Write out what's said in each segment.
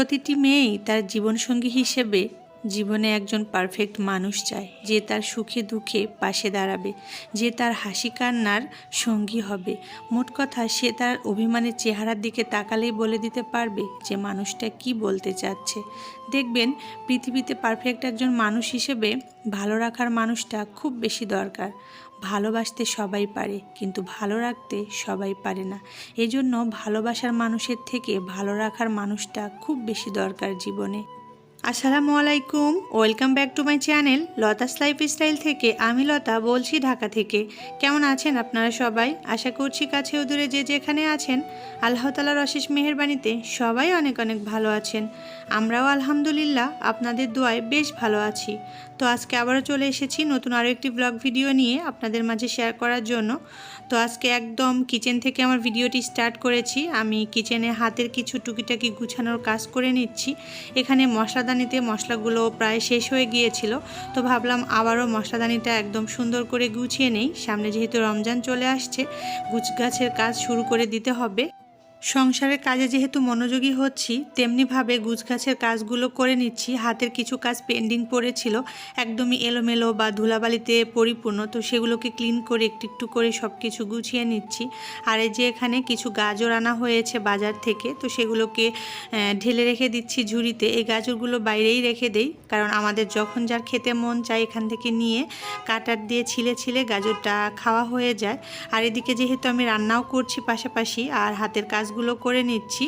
প্রতিটি মেয়েই তার জীবনসঙ্গী হিসেবে জীবনে একজন পারফেক্ট মানুষ চায়, যে তার সুখে দুঃখে পাশে দাঁড়াবে, যে তার হাসি কান্নার সঙ্গী হবে। মোট কথা, সে তার অভিমানের চেহারার দিকে তাকালেই বলে দিতে পারবে যে মানুষটা কি বলতে চাচ্ছে। দেখবেন, পৃথিবীতে পারফেক্ট একজন মানুষ হিসেবে ভালো রাখার মানুষটা খুব বেশি দরকার। ভালোবাসতে সবাই পারে, কিন্তু ভালো রাখতে সবাই পারে না। এজন্য ভালোবাসার মানুষের থেকে ভালো রাখার মানুষটা খুব বেশি দরকার জীবনে। আসসালামু আলাইকুম, welcome back to my channel Lata's lifestyle থেকে। আমি লতা বলছি, ঢাকা থেকে। কেমন আছেন আপনারা সবাই? আশা করছি কাছে ও দূরে যে যেখানে আছেন, আল্লাহ তাআলার অশেষ মেহেরবানিতে সবাই অনেক অনেক ভালো আছেন। আমরাও আলহামদুলিল্লাহ আপনাদের দোয়ায় বেশ ভালো আছি। তো আজকে আবারও চলে এসেছি নতুন আরও একটি ব্লগ ভিডিও নিয়ে আপনাদের মাঝে শেয়ার করার জন্য। তো আজকে একদম কিচেন থেকে আমার ভিডিওটি স্টার্ট করেছি। আমি কিচেনে হাতের কিছু টুকিটাকি গুছানোর কাজ করে নিচ্ছি। এখানে মশলাদানিতে মশলাগুলো প্রায় শেষ হয়ে গিয়েছিল, তো ভাবলাম আবারও মশলাদানিটা একদম সুন্দর করে গুছিয়ে নেই। সামনে যেহেতু রমজান চলে আসছে, গুছগাছের কাজ শুরু করে দিতে হবে। সংসারের কাজে যেহেতু মনোযোগী হচ্ছি, তেমনিভাবে গুছগাছের কাজগুলো করে নিচ্ছি। হাতের কিছু কাজ পেন্ডিং পড়েছিল, একদমই এলোমেলো বা ধুলাবালিতে পরিপূর্ণ, তো সেগুলোকে ক্লিন করে একটু একটু করে সব কিছু গুছিয়ে নিচ্ছি। আর এই যে এখানে কিছু গাজর আনা হয়েছে বাজার থেকে, তো সেগুলোকে ঢেলে রেখে দিচ্ছি ঝুড়িতে। এই গাজরগুলো বাইরেই রেখে দেই, কারণ আমাদের যখন যার খেতে মন চায় এখান থেকে নিয়ে কাটার দিয়ে ছিলে ছিলে গাজরটা খাওয়া হয়ে যায়। আর এদিকে যেহেতু আমি রান্নাও করছি পাশাপাশি, আর হাতের কাজগুলো করে নিচ্ছি,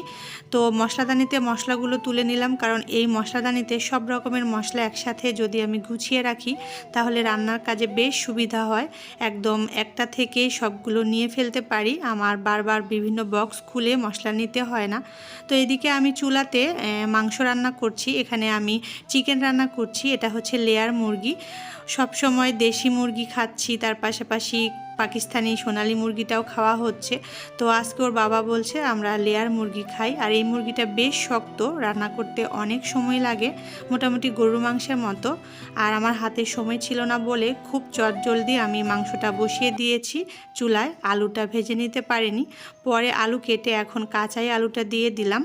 তো মশলাদানিতে মশলাগুলো তুলে নিলাম, কারণ এই মশলাদানিতে সব রকমের মশলা একসাথে যদি আমি গুছিয়ে রাখি তাহলে রান্নার কাজে বেশ সুবিধা হয়। একদম একটা থেকে সবগুলো নিয়ে ফেলতে পারি, আমার বারবার বিভিন্ন বক্স খুলে মশলা নিতে হয় না। তো এদিকে আমি চুলাতে মাংস রান্না করছি। এখানে আমি চিকেন রান্না করছি। এটা হচ্ছে লেয়ার মুরগি। সব সময় দেশি মুরগি খাচ্ছি, তার পাশাপাশি পাকিস্তানি সোনালি মুরগিটাও খাওয়া হচ্ছে। তো আজকে ওর বাবা বলছে আমরা লেয়ার মুরগি খাই। আর এই মুরগিটা বেশ শক্ত, রান্না করতে অনেক সময় লাগে, মোটামুটি গরুর মাংসের মতো। আর আমার হাতে সময় ছিল না বলে খুব চটজলদি আমি মাংসটা বসিয়ে দিয়েছি চুলায়। আলুটা ভেজে নিতে পারিনি, পরে আলু কেটে এখন কাঁচাই আলুটা দিয়ে দিলাম।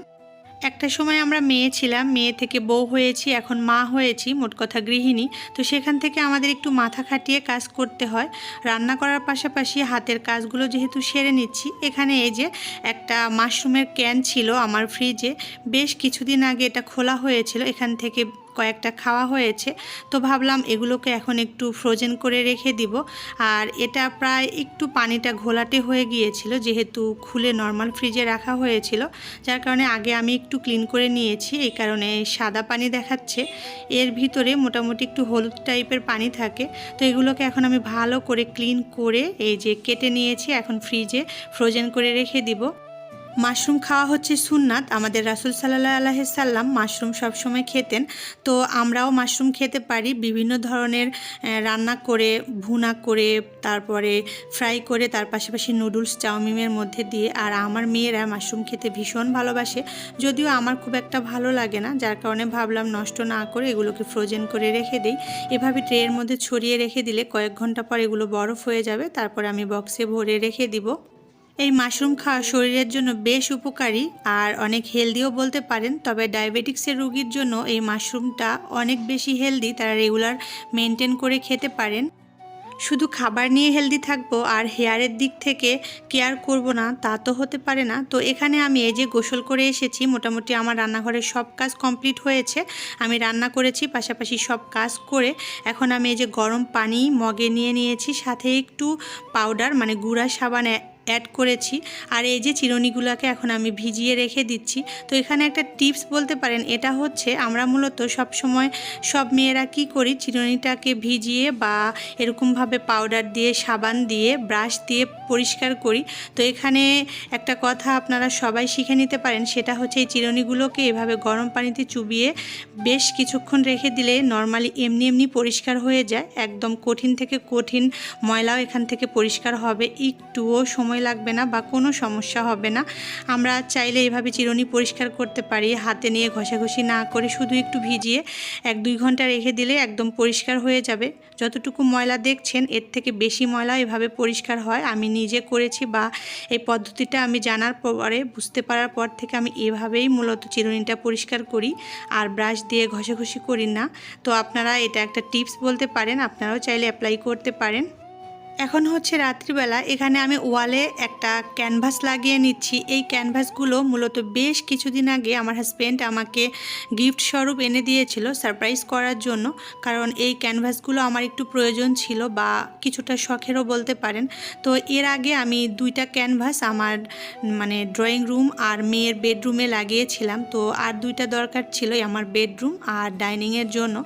একটা সময় আমরা মেয়ে ছিলাম, মেয়ে থেকে বউ হয়েছি, এখন মা হয়েছি, মোট কথা গৃহিণী। তো সেখান থেকে আমাদের একটু মাথা খাটিয়ে কাজ করতে হয়। রান্না করার পাশাপাশি হাতের কাজগুলো যেহেতু সেরে নিচ্ছি। এখানে এই যে একটা মাশরুমের ক্যান ছিল আমার ফ্রিজে, বেশ কিছুদিন আগে এটা খোলা হয়েছিল, এখান থেকে কয়েকটা খাওয়া হয়েছে। তো ভাবলাম এগুলোকে এখন একটু ফ্রোজেন করে রেখে দিব। আর এটা প্রায় একটু পানিটা ঘোলাটে হয়ে গিয়েছিল, যেহেতু খুলে নর্মাল ফ্রিজে রাখা হয়েছিল, যার কারণে আগে আমি একটু ক্লিন করে নিয়েছি। এই কারণে সাদা পানি দেখাচ্ছে, এর ভিতরে মোটামুটি একটু হলুদ টাইপের পানি থাকে। তো এগুলোকে এখন আমি ভালো করে ক্লিন করে এই যে কেটে নিয়েছি, এখন ফ্রিজে ফ্রোজেন করে রেখে দিব। মাশরুম খাওয়া হচ্ছে সুন্নাত। আমাদের রাসূল সাল্লাল্লাহু আলাইহি সাল্লাম মাশরুম সবসময় খেতেন, তো আমরাও মাশরুম খেতে পারি বিভিন্ন ধরনের রান্না করে, ভুনা করে, তারপরে ফ্রাই করে, তার পাশাপাশি নুডলস চাউমিনের মধ্যে দিয়ে। আর আমার মেয়েরা মাশরুম খেতে ভীষণ ভালোবাসে, যদিও আমার খুব একটা ভালো লাগে না, যার কারণে ভাবলাম নষ্ট না করে এগুলোকে ফ্রোজেন করে রেখে দিই। এভাবে ট্রের মধ্যে ছড়িয়ে রেখে দিলে কয়েক ঘন্টা পর এগুলো বরফ হয়ে যাবে, তারপরে আমি বক্সে ভরে রেখে দিব। এই মাশরুম খাওয়া শরীরের জন্য বেশ উপকারী আর অনেক হেলদিও বলতে পারেন। তবে ডায়াবেটিক্সের রোগীর জন্য এই মাশরুমটা অনেক বেশি হেলদি, তারা রেগুলার মেনটেন করে খেতে পারেন। শুধু খাবার নিয়ে হেলদি থাকবো আর হেয়ারের দিক থেকে কেয়ার করব না, তা তো হতে পারে না। তো এখানে আমি এই যে গোসল করে এসেছি, মোটামুটি আমার রান্নাঘরের সব কাজ কমপ্লিট হয়েছে। আমি রান্না করেছি, পাশাপাশি সব কাজ করে এখন আমি এই যে গরম পানি মগে নিয়ে নিয়েছি, সাথে একটু পাউডার মানে গুঁড়া সাবান অ্যাড করেছি। আর এই যে চিরুনিগুলোকে এখন আমি ভিজিয়ে রেখে দিচ্ছি। তো এখানে একটা টিপস বলতে পারেন, এটা হচ্ছে আমরা মূলত সব সময় সব মেয়েরা কি করি, চিরুনিটাকে ভিজিয়ে বা এরকমভাবে পাউডার দিয়ে, সাবান দিয়ে, ব্রাশ দিয়ে পরিষ্কার করি। তো এখানে একটা কথা আপনারা সবাই শিখে নিতে পারেন, সেটা হচ্ছে এই চিরুনিগুলোকে এভাবে গরম পানিতে চুবিয়ে বেশ কিছুক্ষণ রেখে দিলে নর্মালি এমনি এমনি পরিষ্কার হয়ে যায়। একদম কঠিন থেকে কঠিন ময়লাও এখান থেকে পরিষ্কার হবে, একটুও সময় সময় লাগবে না বা কোনো সমস্যা হবে না। আমরা চাইলে এভাবে চিরুনি পরিষ্কার করতে পারি, হাতে নিয়ে ঘষাঘষি না করে শুধু একটু ভিজিয়ে 1-2 ঘন্টা রেখে দিলে একদম পরিষ্কার হয়ে যাবে। যতটুকু ময়লা দেখছেন এর থেকে বেশি ময়লা এভাবে পরিষ্কার হয়। আমি নিজে করেছি বা এই পদ্ধতিটা আমি জানার পরে, বুঝতে পারার পর থেকে আমি এভাবেই মূলত চিরুনিটা পরিষ্কার করি, আর ব্রাশ দিয়ে ঘষাঘষি করি না। তো আপনারা এটা একটা টিপস বলতে পারেন, আপনারাও চাইলে অ্যাপ্লাই করতে পারেন। এখন হচ্ছে রাত্রিবেলা, এখানে আমি ওয়ালে একটা ক্যানভাস লাগিয়ে নিচ্ছি। এই ক্যানভাসগুলো মূলত বেশ কিছুদিন আগে আমার হাজব্যান্ড আমাকে গিফট স্বরূপ এনে দিয়েছিল সারপ্রাইজ করার জন্য, কারণ এই ক্যানভাসগুলো আমার একটু প্রয়োজন ছিল বা কিছুটা শখেরও বলতে পারেন। তো এর আগে আমি 2টা ক্যানভাস আমার মানে ড্রয়িং রুম আর মেয়ের বেডরুমে লাগিয়েছিলাম। তো আর 2টা দরকার ছিল আমার বেডরুম আর ডাইনিংয়ের জন্য।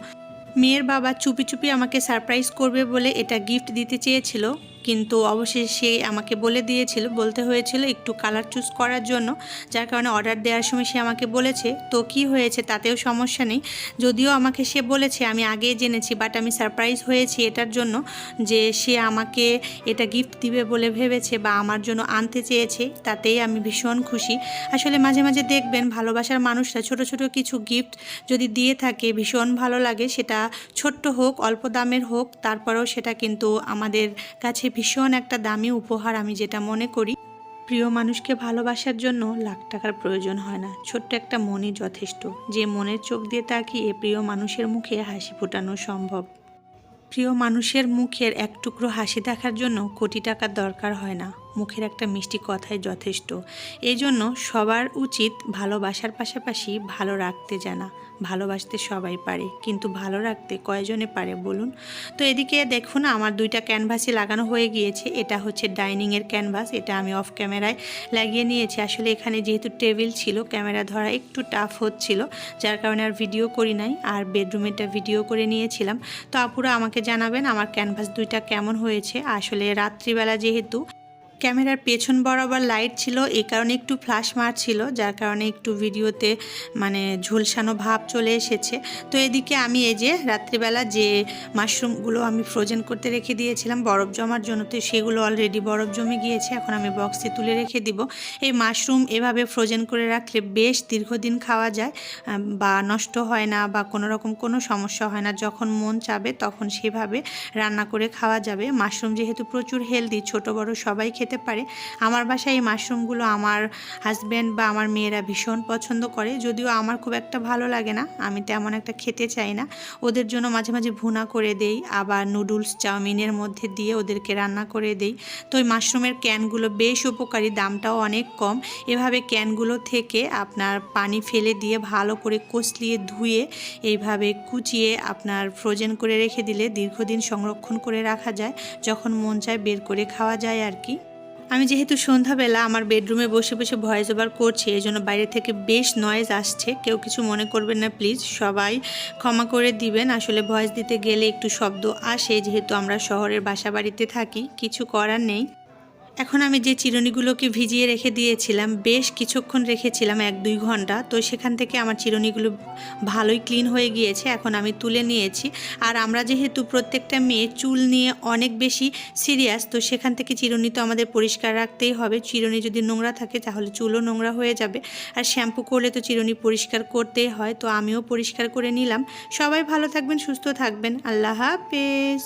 মেয়ের বাবা চুপি চুপি আমাকে সারপ্রাইজ করবে বলে এটা গিফট দিতে চেয়েছিল, কিন্তু অবশেষে সে আমাকে বলতে হয়েছিল একটু কালার চুজ করার জন্য, যার কারণে অর্ডার দেওয়ার সময় সে আমাকে বলেছে। তো কি হয়েছে তাতেও সমস্যা নেই, যদিও আমাকে সে বলেছে আমি আগেই জেনেছি, বাট আমি সারপ্রাইজ হয়েছি এটার জন্য যে সে আমাকে এটা গিফট দিবে বলে ভেবেছে বা আমার জন্য আনতে চেয়েছে, তাতেই আমি ভীষণ খুশি। আসলে মাঝে মাঝে দেখবেন ভালোবাসার মানুষরা ছোট ছোট কিছু গিফট যদি দিয়ে থাকে ভীষণ ভালো লাগে, সেটা ছোট্ট হোক অল্প দামের হোক, তারপরেও সেটা কিন্তু আমাদের কাছে ভীষণ একটা দামি উপহার আমি যেটা মনে করি। প্রিয় মানুষকে ভালোবাসার জন্য লাখ টাকার প্রয়োজন হয় না, ছোট্ট একটা মনই যথেষ্ট। যে মনের চোখ দিয়ে তাকিয়ে প্রিয় মানুষের মুখে হাসি ফোটানো সম্ভব। প্রিয় মানুষের মুখের এক টুকরো হাসি দেখার জন্য কোটি টাকার দরকার হয় না, মুখের একটা মিষ্টি কথাই যথেষ্ট। এই জন্য সবার উচিত ভালোবাসার পাশাপাশি ভালো রাখতে জানা। ভালোবাসতে সবাই পারে, কিন্তু ভালো রাখতে কয়জনে পারে বলুন? তো এদিকে দেখুন আমার 2টা ক্যানভাসই লাগানো হয়ে গিয়েছে। এটা হচ্ছে ডাইনিংয়ের ক্যানভাস, এটা আমি অফ ক্যামেরায় লাগিয়ে নিয়েছি। আসলে এখানে যেহেতু টেবিল ছিল, ক্যামেরা ধরা একটু টাফ হচ্ছিল, যার কারণে আর ভিডিও করি নাই, আর বেডরুমেরটা ভিডিও করে নিয়েছিলাম। তো আপুরা আমাকে জানাবেন আমার ক্যানভাস 2টা কেমন হয়েছে। আসলে রাত্রিবেলা যেহেতু ক্যামেরার পেছন বরাবর লাইট ছিল, এই কারণে একটু ফ্ল্যাশ মারছিল, যার কারণে একটু ভিডিওতে মানে ঝলসানো ভাব চলে এসেছে। তো এদিকে আমি এই যে রাত্রিবেলা যে মাশরুমগুলো আমি ফ্রোজেন করতে রেখে দিয়েছিলাম বরফ জমার জন্য, তো সেগুলো অলরেডি বরফ জমে গিয়েছে, এখন আমি বক্সে তুলে রেখে দিব। এই মাশরুম এভাবে ফ্রোজেন করে রাখলে বেশ দীর্ঘদিন খাওয়া যায় বা নষ্ট হয় না বা কোনো রকম কোনো সমস্যা হয় না। যখন মন চাবে তখন সেভাবে রান্না করে খাওয়া যাবে। মাশরুম যেহেতু প্রচুর হেলদি, ছোট বড় সবাই খেতে পারে। আমার বাসায় এই মাশরুমগুলো আমার হাজব্যান্ড বা আমার মেয়েরা ভীষণ পছন্দ করে, যদিও আমার খুব একটা ভালো লাগে না, আমি তেমন একটা খেতে চাই না। ওদের জন্য মাঝে মাঝে ভুনা করে দেই, আবার নুডলস চাউমিনের মধ্যে দিয়ে ওদেরকে রান্না করে দেই। তো ওই মাশরুমের ক্যানগুলো বেশ উপকারী, দামটাও অনেক কম। এভাবে ক্যানগুলো থেকে আপনার পানি ফেলে দিয়ে ভালো করে কষলিয়ে ধুয়ে এইভাবে কুচিয়ে আপনার ফ্রোজেন করে রেখে দিলে দীর্ঘদিন সংরক্ষণ করে রাখা যায়, যখন মন চায় বের করে খাওয়া যায় আর কি। আমি যেহেতু সন্ধ্যাবেলা আমার বেডরুমে বসে বসে ভয়েস ওভার করছি, এই জন্য বাইরে থেকে বেশ নয়েজ আসছে, কেউ কিছু মনে করবেন না প্লিজ, সবাই ক্ষমা করে দিবেন। আসলে ভয়েস দিতে গেলে একটু শব্দ আসে, যেহেতু আমরা শহরের বাসা বাড়িতে থাকি, কিছু করার নেই। এখন আমি যে চিরুনিগুলোকে ভিজিয়ে রেখে দিয়েছিলাম, বেশ কিছুক্ষণ রেখেছিলাম 1-2 ঘন্টা, তো সেখান থেকে আমার চিরুনিগুলো ভালোই ক্লিন হয়ে গিয়েছে। এখন আমি তুলে নিয়েছি। আর আমরা যেহেতু প্রত্যেকটা মেয়ে চুল নিয়ে অনেক বেশি সিরিয়াস, তো সেখান থেকে চিরুনি তো আমাদের পরিষ্কার রাখতেই হবে। চিরুনি যদি নোংরা থাকে তাহলে চুলও নোংরা হয়ে যাবে, আর শ্যাম্পু করলে তো চিরুনি পরিষ্কার করতেই হয়। তো আমিও পরিষ্কার করে নিলাম। সবাই ভালো থাকবেন, সুস্থ থাকবেন, আল্লাহ হাফেজ।